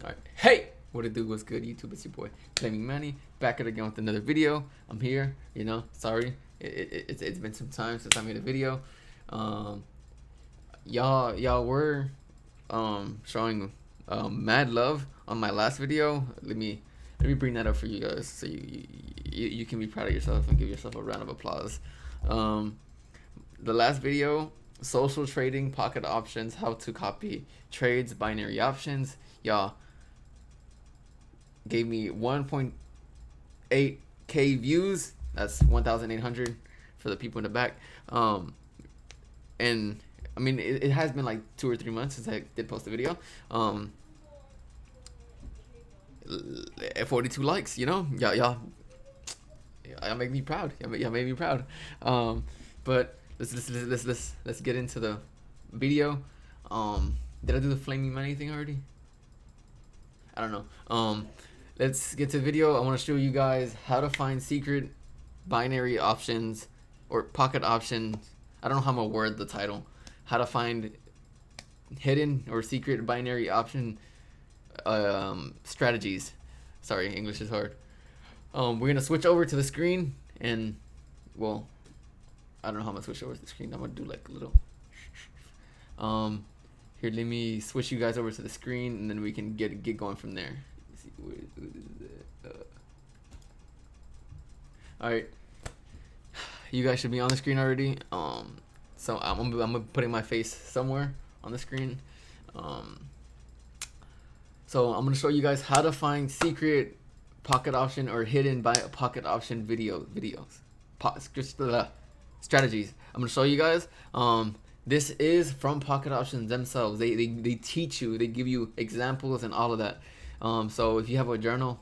Alright, hey! What it do, what's good, YouTube? It's your boy, Flaming Manny, back at again with another video. I'm here, sorry. It's been some time since I made a video. Y'all were showing mad love on my last video. Let me bring that up for you guys so you can be proud of yourself and give yourself a round of applause. The last video, social trading, pocket options, how to copy trades, binary options. Y'all gave me 1.8k views. That's 1,800 for the people in the back. And I mean, it has been like 2 or 3 months since I did post a video. 42 likes, y'all make me proud. Y'all made me proud. But let's get into the video. Did I do the Flaming Money thing already? I don't know. Let's get to the video. I want to show you guys how to find secret binary options or pocket options. I don't know how I'm gonna word the title. How to find hidden or secret binary option strategies. Sorry, English is hard. We're gonna switch over to the screen, and well, I don't know how I'm gonna switch over to the screen. I'm gonna do like a little here, let me switch you guys over to the screen, and then we can get going from there. Let's see, where is it? All right, you guys should be on the screen already. So I'm putting my face somewhere on the screen. So I'm gonna show you guys how to find secret pocket option or hidden by pocket option videos, strategies. I'm gonna show you guys. This is from pocket options themselves. They teach you, they give you examples and all of that. So if you have a journal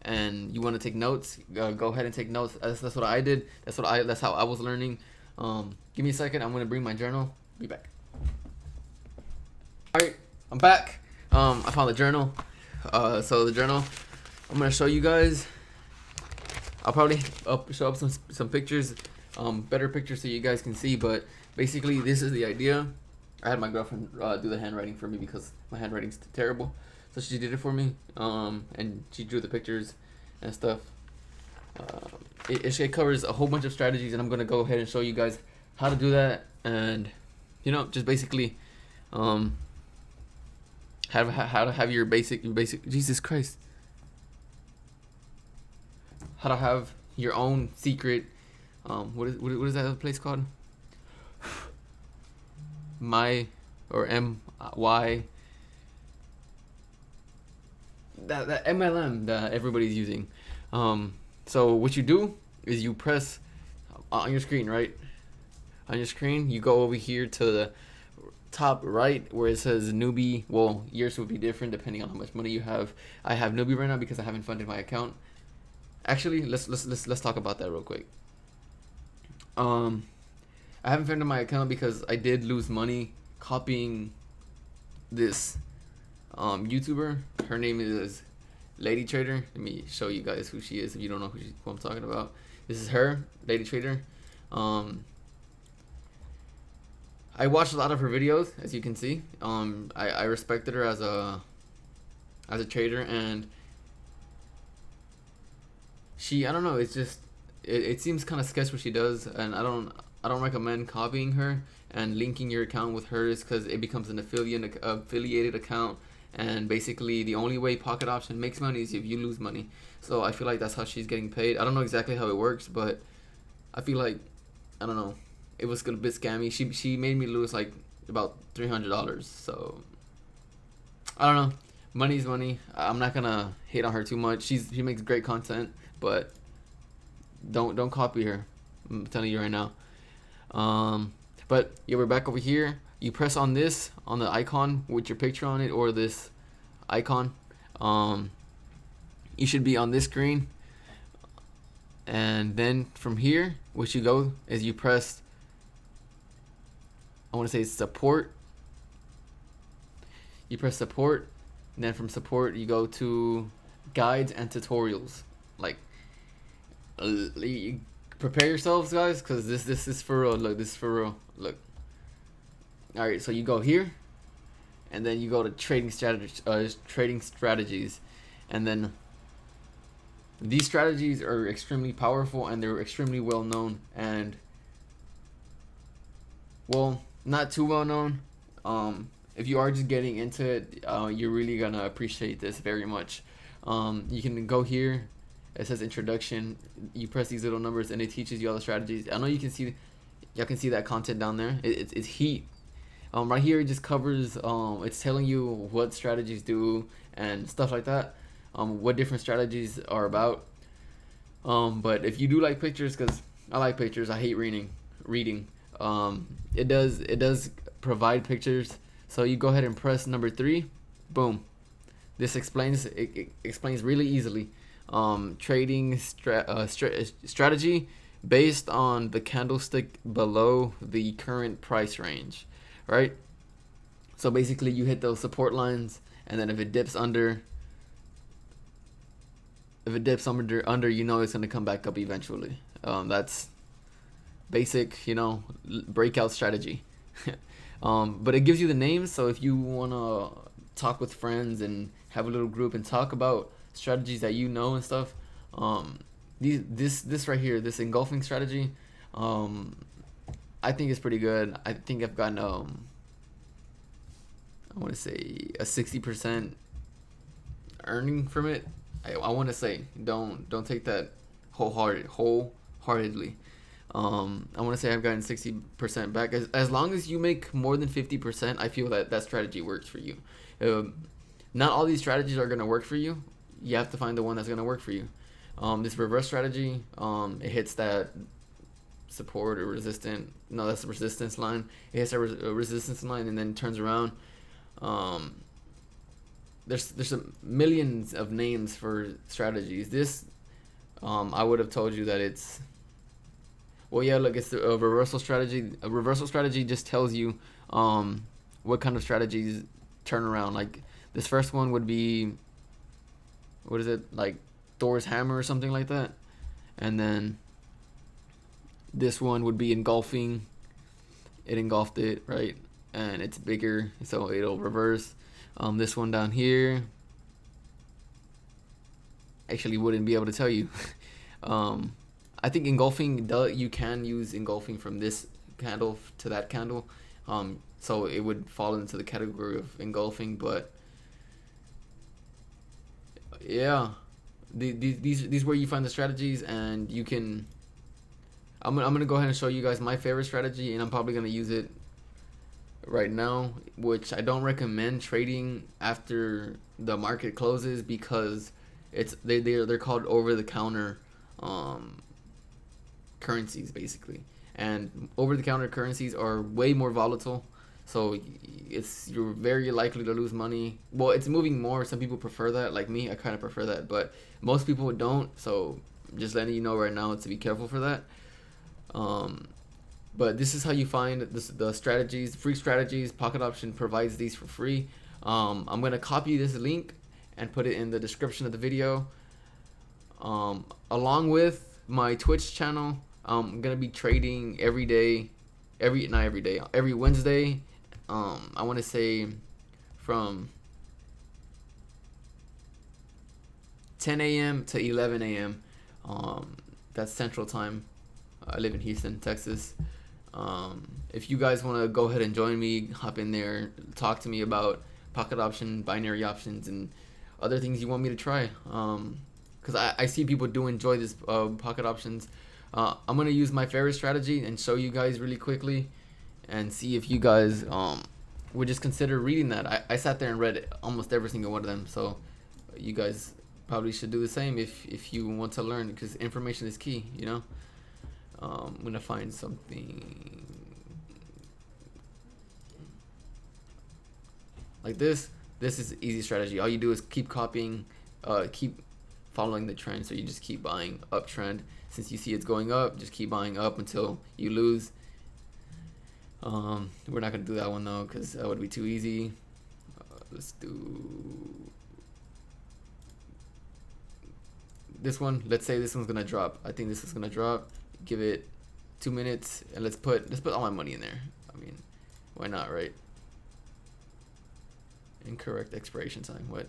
and you want to take notes, go ahead and take notes. That's what I did. That's how I was learning. Give me a second. I'm gonna bring my journal. Be back. All right, I'm back. I found the journal. So the journal, I'm gonna show you guys. I'll probably show up some pictures, better pictures so you guys can see. But basically, this is the idea. I had my girlfriend do the handwriting for me because my handwriting's terrible. So she did it for me, and she drew the pictures and stuff. It covers a whole bunch of strategies, and I'm gonna go ahead and show you guys how to do that, and just basically, how to have your basic Jesus Christ, how to have your own secret. What is that other place called? My or MY. That MLM that everybody's using. So what you do is you press on your screen, right? On your screen, you go over here to the top right where it says newbie. Well, yours would be different depending on how much money you have. I have newbie right now because I haven't funded my account. Actually, let's talk about that real quick. I haven't funded my account because I did lose money copying this YouTuber. Her name is Lady Trader. Let me show you guys who she is if you don't know who I'm talking about. This is her, Lady Trader. I watched a lot of her videos, as you can see. I respected her as a trader, and I don't know, it's just it seems kind of sketch what she does, and I don't recommend copying her and linking your account with hers because it becomes an affiliated account. And basically, the only way pocket option makes money is if you lose money. So I feel like that's how she's getting paid. I don't know exactly how it works, but I feel like, I don't know, it was a bit scammy. She made me lose like about $300. So I don't know. Money's money. I'm not gonna hate on her too much. She makes great content, but don't copy her. I'm telling you right now. But yeah, we're back over here. You press on this, on the icon with your picture on it, or this icon. You should be on this screen. And then from here, what you go is you press, I want to say support. You press support, and then from support, you go to guides and tutorials. Like, prepare yourselves, guys, because this is for real. Look, this is for real. Look. All right, so you go here, and then you go to trading strategies, and then these strategies are extremely powerful and they're extremely well known, and well, not too well known. If you are just getting into it, you're really gonna appreciate this very much. You can go here. It says introduction. You press these little numbers and it teaches you all the strategies. I know you can see, y'all can see that content down there. It's heat. Right here it just covers. It's telling you what strategies do and stuff like that. What different strategies are about. But if you do like pictures, because I like pictures, I hate reading. It does provide pictures. So you go ahead and press number 3. Boom. This it explains really easily. Trading strategy based on the candlestick below the current price range, right? So basically you hit those support lines, and then if it dips under, you know it's going to come back up eventually. That's basic, breakout strategy. But it gives you the names, so if you want to talk with friends and have a little group and talk about strategies that you know and stuff, this right here, this engulfing strategy, I think is pretty good. I think I've gotten I want to say a 60% earning from it. I want to say, don't take that wholeheartedly. I want to say I've gotten 60% back. As long as you make more than 50%, I feel that strategy works for you. Not all these strategies are gonna work for you. You have to find the one that's gonna work for you. This reverse strategy, it hits that support or resistant. No, that's the resistance line. It hits a resistance line and then turns around. There's millions of names for strategies. This, I would have told you that it's. Well, yeah, look, it's a reversal strategy. A reversal strategy just tells you what kind of strategies turn around. Like this first one would be, what is it, like Thor's hammer or something like that. And then this one would be engulfing. It engulfed it, right? And it's bigger, so it'll reverse. This one down here, actually wouldn't be able to tell you. I think engulfing, you can use engulfing from this candle to that candle, so it would fall into the category of engulfing. But yeah, these where you find the strategies, and you can. I'm gonna go ahead and show you guys my favorite strategy, and I'm probably gonna use it right now, which I don't recommend trading after the market closes, because they're called over the counter currencies basically, and over the counter currencies are way more volatile, so you're very likely to lose money. Well, it's moving more. Some people prefer that, like me. I kind of prefer that, but most people don't. So just letting you know right now to be careful for that. But this is how you find the strategies, free strategies. Pocket Option provides these for free. I'm gonna copy this link and put it in the description of the video, along with my Twitch channel. I'm gonna be trading every day, every Wednesday. I want to say from 10 a.m. to 11 a.m. That's Central Time. I live in Houston, Texas. If you guys want to go ahead and join me, hop in there, talk to me about pocket option, binary options, and other things you want me to try. Because I see people do enjoy this pocket options. I'm gonna use my favorite strategy and show you guys really quickly, and see if you guys would just consider reading that. I sat there and read almost every single one of them, so you guys probably should do the same if you want to learn, because information is key, I'm gonna find something like this. This is easy strategy. All you do is keep copying, keep following the trend. So you just keep buying uptrend. Since you see it's going up, just keep buying up until you lose. We're not gonna do that one though, because that would be too easy. Let's do this one. Let's say this one's gonna drop. I think this is gonna drop. Give it 2 minutes, and let's put all my money in there. I mean, why not, right? Incorrect expiration time. What?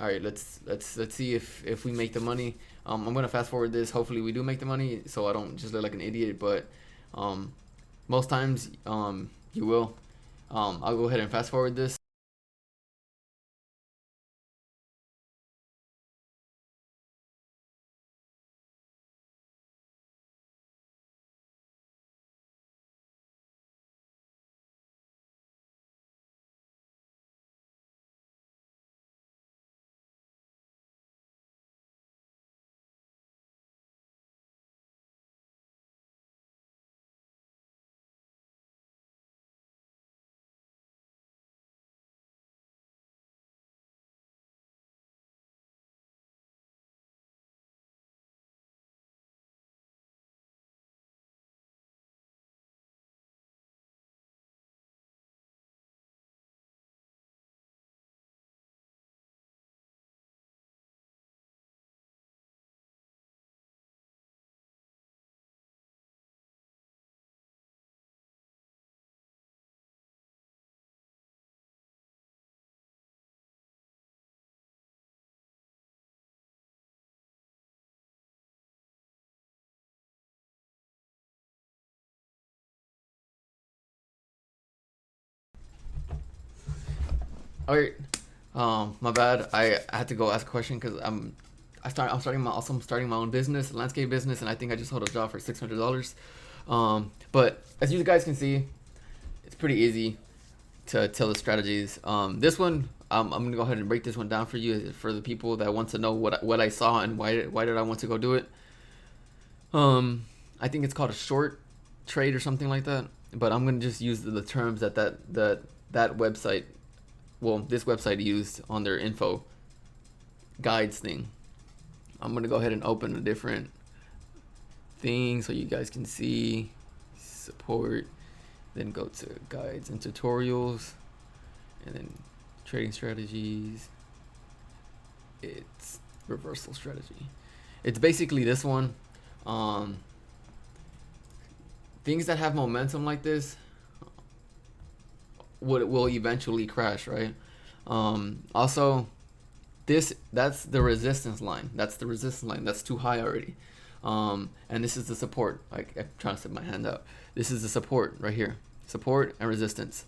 All right, let's see if we make the money. I'm gonna fast forward this. Hopefully we do make the money, so I don't just look like an idiot. But um, most times you will. I'll go ahead and fast forward this. All right. My bad. I had to go ask a question because I'm starting my own business, landscape business, and I think I just hold a job for $600. But as you guys can see, it's pretty easy to tell the strategies. This one, I'm gonna go ahead and break this one down for you for the people that want to know what I saw and why did I want to go do it. I think it's called a short trade or something like that. But I'm gonna just use the terms that website, well, this website used on their info guides thing. I'm gonna go ahead and open a different thing so you guys can see support, then go to guides and tutorials, and then trading strategies. It's reversal strategy. It's basically this one. Things that have momentum like this will eventually crash, right? Also, that's the resistance line. That's the resistance line. That's too high already. And this is the support. Like, I'm trying to set my hand up. This is the support right here. Support and resistance.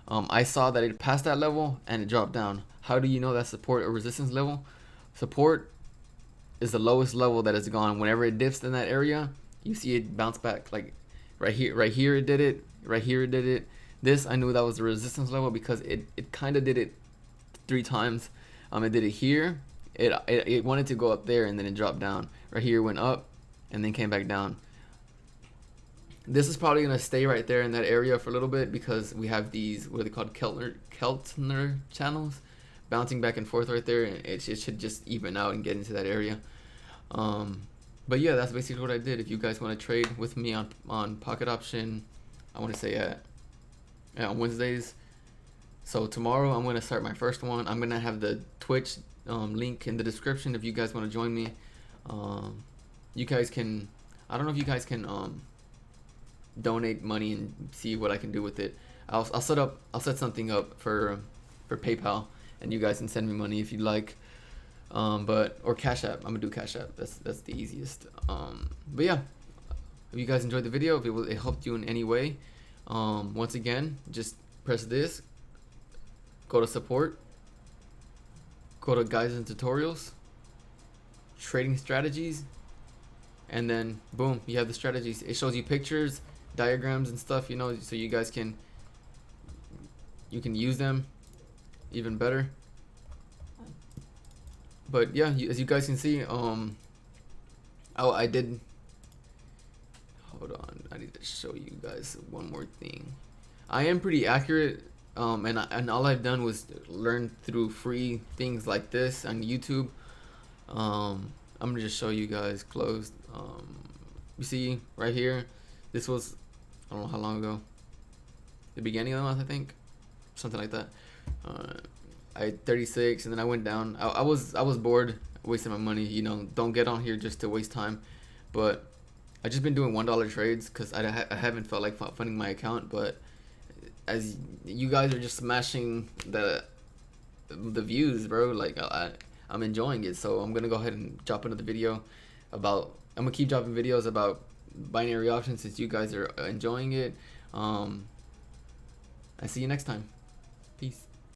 I saw that it passed that level and it dropped down. How do you know that's support or resistance level? Support is the lowest level that it's gone. Whenever it dips in that area, you see it bounce back. Like right here it did it. Right here it did it. This, I knew that was the resistance level because it kind of did it 3 times. It did it here. It wanted to go up there and then it dropped down. Right here it went up and then came back down. This is probably gonna stay right there in that area for a little bit because we have these, what are they called, Keltner channels, bouncing back and forth right there, and it should just even out and get into that area. But yeah, that's basically what I did. If you guys want to trade with me on Pocket Option, I want to say on Wednesdays. So tomorrow I'm gonna start my first one. I'm gonna have the Twitch link in the description if you guys want to join me. You guys can, I don't know if you guys can donate money and see what I can do with it. I'll set something up for PayPal, and you guys can send me money if you'd like. Or Cash App. I'm gonna do Cash App. That's the easiest. But yeah, if you guys enjoyed the video, if it helped you in any way, once again, just press this, go to support, go to guides and tutorials, trading strategies, and then boom, you have the strategies. It shows you pictures, diagrams and stuff, you know, so you guys can use them even better. But yeah, as you guys can see, I did, hold on, I need to show you guys one more thing. I am pretty accurate, and all I've done was learn through free things like this on YouTube. I'm gonna just show you guys closed. You see right here, this was, I don't know how long ago, the beginning of the month, I think, something like that. I had 36, and then I went down. I was bored, wasting my money. You know, don't get on here just to waste time. But I just been doing $1 trades because I haven't felt like funding my account. But as you guys are just smashing the views, bro. Like I'm enjoying it, so I'm gonna go ahead and drop another video about. I'm gonna keep dropping videos about binary options since you guys are enjoying it. I see you next time. Peace.